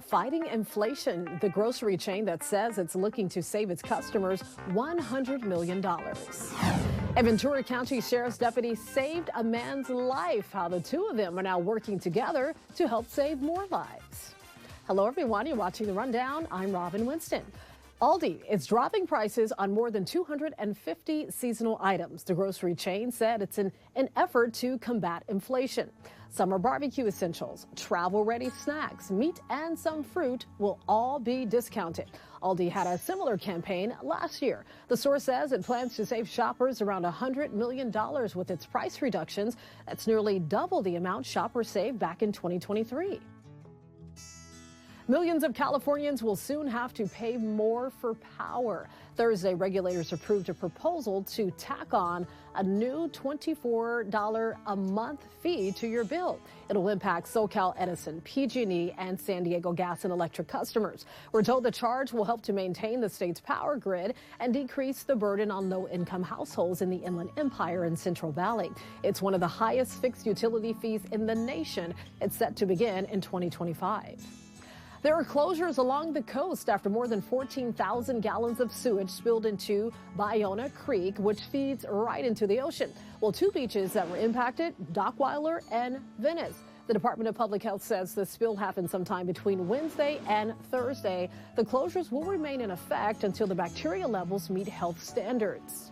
Fighting inflation, the grocery chain that says it's looking to save its customers $100 million. A Ventura County Sheriff's deputy saved a man's life. How the two of them are now working together to help save more lives. Hello, everyone. You're watching The Rundown. I'm Robin Winston. Aldi is dropping prices on more than 250 seasonal items. The grocery chain said it's an effort to combat inflation. Summer barbecue essentials, travel-ready snacks, meat, and some fruit will all be discounted. Aldi had a similar campaign last year. The store says it plans to save shoppers around $100 million with its price reductions. That's nearly double the amount shoppers saved back in 2023. Millions of Californians will soon have to pay more for power. Thursday, regulators approved a proposal to tack on a new $24 a month fee to your bill. It'll impact SoCal Edison, PG&E, and San Diego Gas and Electric customers. We're told the charge will help to maintain the state's power grid and decrease the burden on low-income households in the Inland Empire and Central Valley. It's one of the highest fixed utility fees in the nation. It's set to begin in 2025. There are closures along the coast after more than 14,000 gallons of sewage spilled into Ballona Creek, which feeds right into the ocean. Well, two beaches that were impacted, Dockweiler and Venice. The Department of Public Health says the spill happened sometime between Wednesday and Thursday. The closures will remain in effect until the bacteria levels meet health standards.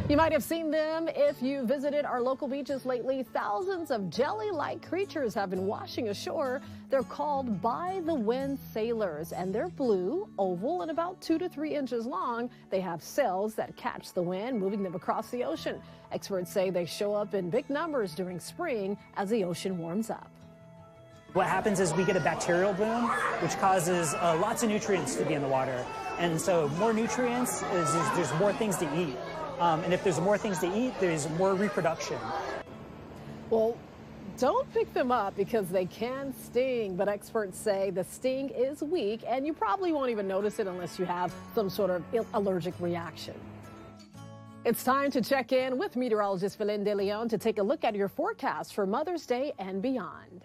You might have seen them if you visited our local beaches lately. Thousands of jelly-like creatures have been washing ashore. They're called by-the-wind sailors, and they're blue, oval, and about 2 to 3 inches long. They have sails that catch the wind, moving them across the ocean. Experts say they show up in big numbers during spring as the ocean warms up. What happens is we get a bacterial boom, which causes lots of nutrients to be in the water. And so more nutrients is there's more things to eat. And if there's more things to eat, there's more reproduction. Well, don't pick them up because they can sting, but experts say the sting is weak and you probably won't even notice it unless you have some sort of allergic reaction. It's time to check in with meteorologist Belen De Leon to take a look at your forecast for Mother's Day and beyond.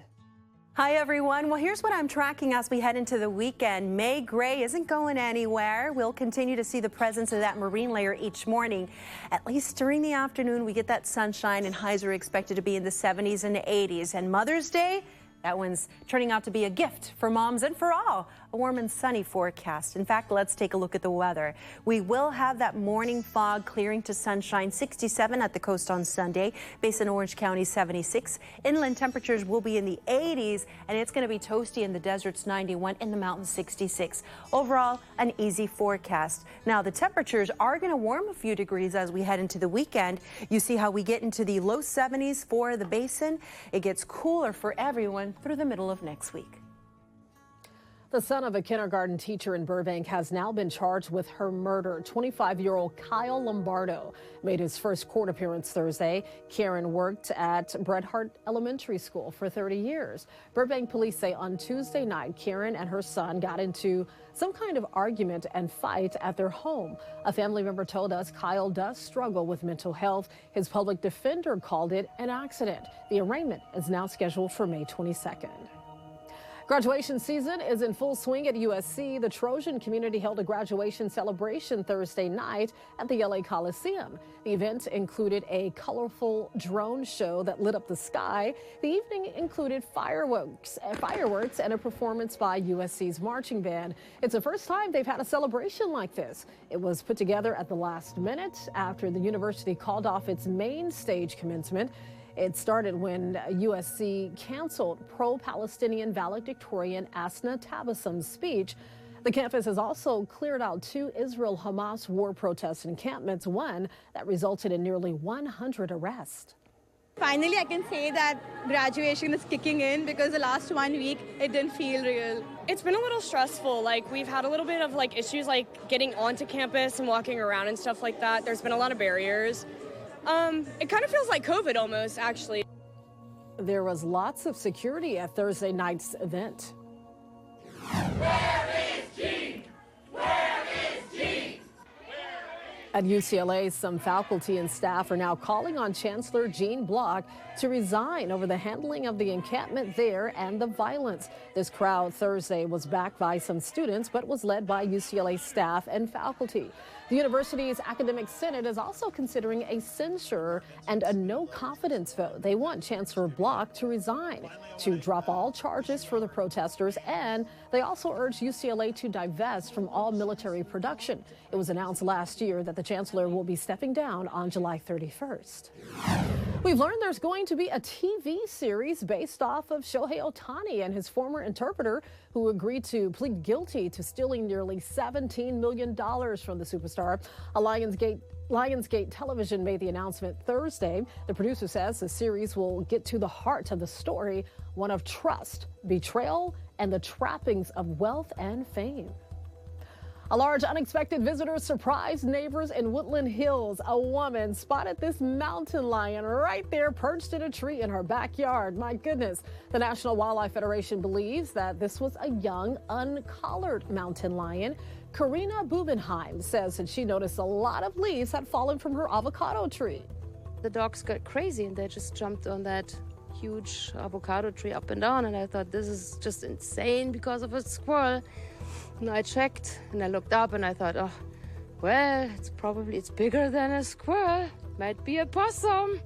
Hi, everyone. Well, here's what I'm tracking as we head into the weekend. May gray isn't going anywhere. We'll continue to see the presence of that marine layer each morning. At least during the afternoon, we get that sunshine, and highs are expected to be in the 70s and 80s. And Mother's Day, that one's turning out to be a gift for moms and for all. A warm and sunny forecast. In fact, let's take a look at the weather. We will have that morning fog clearing to sunshine. 67 at the coast on Sunday. Base in Orange County, 76. Inland temperatures will be in the 80s, and it's going to be toasty in the deserts, 91, in the mountains, 66. Overall, an easy forecast. Now, the temperatures are going to warm a few degrees as we head into the weekend. You see how we get into the low 70s for the basin. It gets cooler for everyone through the middle of next week. The son of a kindergarten teacher in Burbank has now been charged with her murder. 25-year-old Kyle Lombardo made his first court appearance Thursday. Karen worked at Bret Harte Elementary School for 30 years. Burbank police say on Tuesday night, Karen and her son got into some kind of argument and fight at their home. A family member told us Kyle does struggle with mental health. His public defender called it an accident. The arraignment is now scheduled for May 22nd. Graduation season is in full swing at USC. The Trojan community held a graduation celebration Thursday night at the LA Coliseum. The event included a colorful drone show that lit up the sky. The evening included fireworks and a performance by USC's marching band. It's the first time they've had a celebration like this. It was put together at the last minute after the university called off its main stage commencement. It started when USC canceled pro-Palestinian valedictorian Asna Tabassum's speech. The campus has also cleared out 2 Israel-Hamas war protest encampments, one that resulted in nearly 100 arrests. Finally, I can say that graduation is kicking in because the last 1 week, it didn't feel real. It's been a little stressful. We've had a little bit of issues getting onto campus and walking around and stuff like that. There's been a lot of barriers. It kind of feels like COVID almost, actually. There was lots of security at Thursday night's event. Where is Gene? Where is Gene? At UCLA, some faculty and staff are now calling on Chancellor Jean Block to resign over the handling of the encampment there and the violence. This crowd Thursday was backed by some students, but was led by UCLA staff and faculty. The university's academic senate is also considering a censure and a no confidence vote. They want Chancellor Block to resign, to drop all charges for the protesters, and they also urge UCLA to divest from all military production. It was announced last year that the chancellor will be stepping down on July 31st. We've learned there's going to be a TV series based off of Shohei Otani and his former interpreter, who agreed to plead guilty to stealing nearly $17 million from the superstar. Lionsgate Television made the announcement Thursday. The producer says the series will get to the heart of the story, one of trust, betrayal, and the trappings of wealth and fame. A large unexpected visitor surprised neighbors in Woodland Hills. A woman spotted this mountain lion right there perched in a tree in her backyard. My goodness. The National Wildlife Federation believes that this was a young, uncollared mountain lion. Karina Bubenheim says that she noticed a lot of leaves had fallen from her avocado tree. The dogs got crazy and they just jumped on that huge avocado tree up and down, and I thought, this is just insane because of a squirrel. And I checked and I looked up and I thought, oh, well, it's bigger than a squirrel. Might be a possum.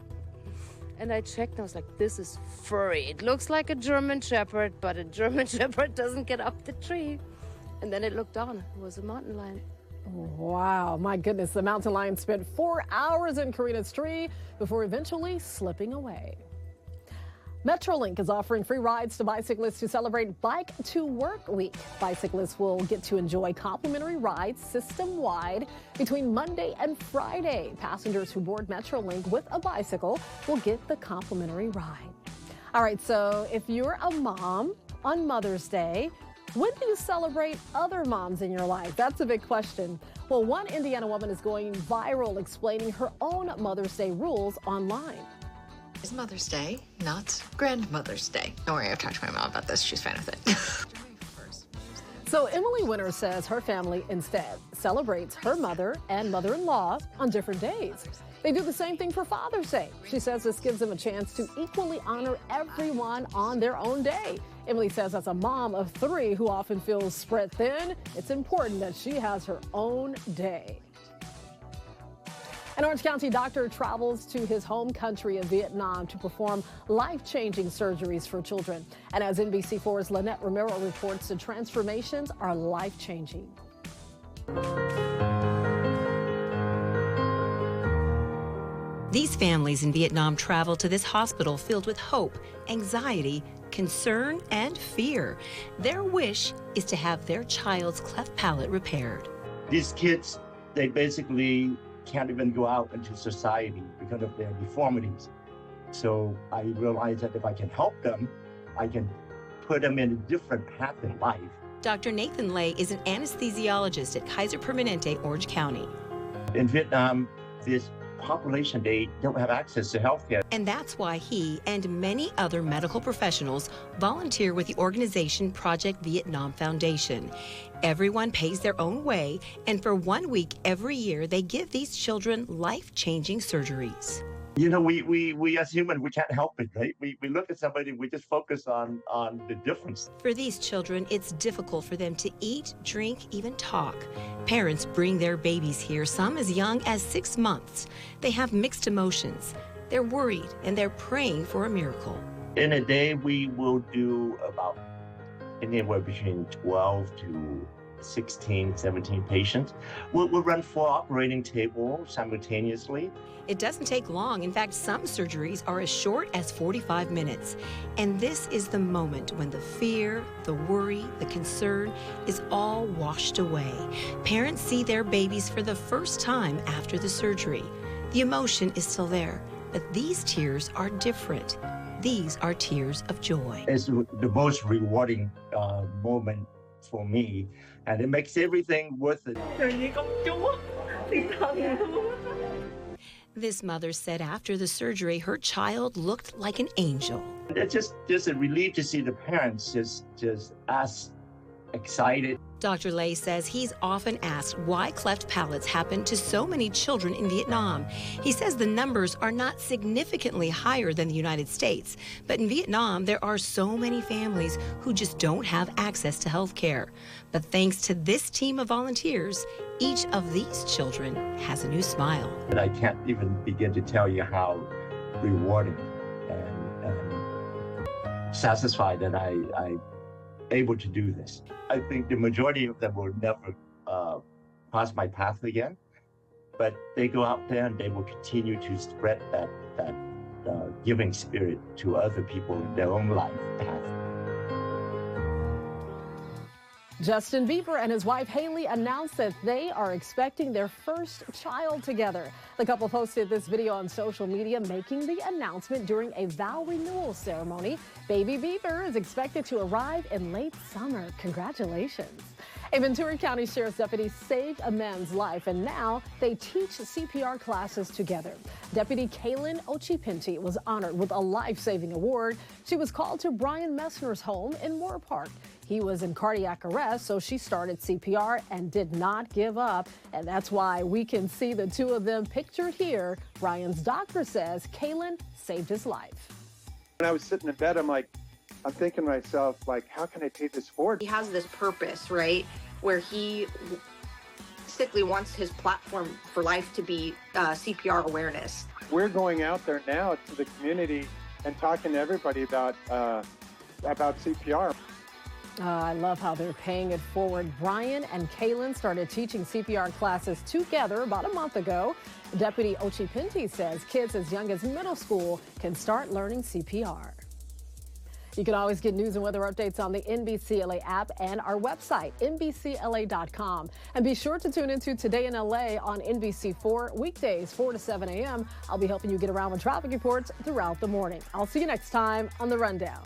And I checked and I was like, this is furry. It looks like a German Shepherd, but a German Shepherd doesn't get up the tree. And then it looked down. It was a mountain lion. Wow, my goodness. The mountain lion spent 4 hours in Karina's tree before eventually slipping away. Metrolink is offering free rides to bicyclists to celebrate Bike to Work Week. Bicyclists will get to enjoy complimentary rides system-wide between Monday and Friday. Passengers who board Metrolink with a bicycle will get the complimentary ride. All right, so if you're a mom on Mother's Day, when do you celebrate other moms in your life? That's a big question. Well, one Indiana woman is going viral explaining her own Mother's Day rules online. It's Mother's Day, not Grandmother's Day. Don't worry, I've talked to my mom about this. She's fine with it. So Emily Winter says her family instead celebrates her mother and mother-in-law on different days. They do the same thing for Father's Day. She says this gives them a chance to equally honor everyone on their own day. Emily says as a mom of 3 who often feels spread thin, it's important that she has her own day. An Orange County doctor travels to his home country of Vietnam to perform life-changing surgeries for children. And as NBC4's Lynette Romero reports, the transformations are life-changing. These families in Vietnam travel to this hospital filled with hope, anxiety, concern, and fear. Their wish is to have their child's cleft palate repaired. These kids, they basically can't even go out into society because of their deformities. So I realized that if I can help them, I can put them in a different path in life. Dr. Nathan Lay is an anesthesiologist at Kaiser Permanente, Orange County. In Vietnam, this population, they don't have access to health care. And that's why he and many other medical professionals volunteer with the organization Project Vietnam Foundation. Everyone pays their own way, and for 1 week every year, they give these children life-changing surgeries. You know, we as humans, we can't help it, right? We look at somebody, we just focus on the difference. For these children, it's difficult for them to eat, drink, even talk. Parents bring their babies here, some as young as 6 months. They have mixed emotions. They're worried, and they're praying for a miracle. In a day, we will do about anywhere between 12 to 16, 17 patients. We'll run 4 operating tables simultaneously. It doesn't take long. In fact, some surgeries are as short as 45 minutes. And this is the moment when the fear, the worry, the concern is all washed away. Parents see their babies for the first time after the surgery. The emotion is still there, but these tears are different. These are tears of joy. It's the most rewarding moment for me, and it makes everything worth it. This mother said after the surgery, her child looked like an angel. It's just a relief to see the parents just ask excited. Dr. Lay says he's often asked why cleft palates happen to so many children in Vietnam. He says the numbers are not significantly higher than the United States, but in Vietnam there are so many families who just don't have access to health care. But thanks to this team of volunteers, each of these children has a new smile. And I can't even begin to tell you how rewarding and satisfied that I'm able to do this. I think the majority of them will never cross my path again, but they go out there and they will continue to spread that giving spirit to other people in their own life path. Justin Bieber and his wife Haley announced that they are expecting their first child together. The couple posted this video on social media making the announcement during a vow renewal ceremony. Baby Bieber is expected to arrive in late summer. Congratulations. A Ventura County Sheriff's deputy saved a man's life, and now they teach CPR classes together. Deputy Kaylin Ochipinti was honored with a life-saving award. She was called to Brian Messner's home in Moore Park. He was in cardiac arrest, so she started CPR and did not give up. And that's why we can see the two of them pictured here. Brian's doctor says Kaylin saved his life. When I was sitting in bed, I'm thinking to myself, how can I pay this forward? He has this purpose, right, where he basically wants his platform for life to be CPR awareness. We're going out there now to the community and talking to everybody about CPR. I love how they're paying it forward. Brian and Kaylin started teaching CPR classes together about a month ago. Deputy Ochipinti says kids as young as middle school can start learning CPR. You can always get news and weather updates on the NBCLA app and our website, NBCLA.com. And be sure to tune into Today in LA on NBC4 weekdays 4 to 7 a.m. I'll be helping you get around with traffic reports throughout the morning. I'll see you next time on The Rundown.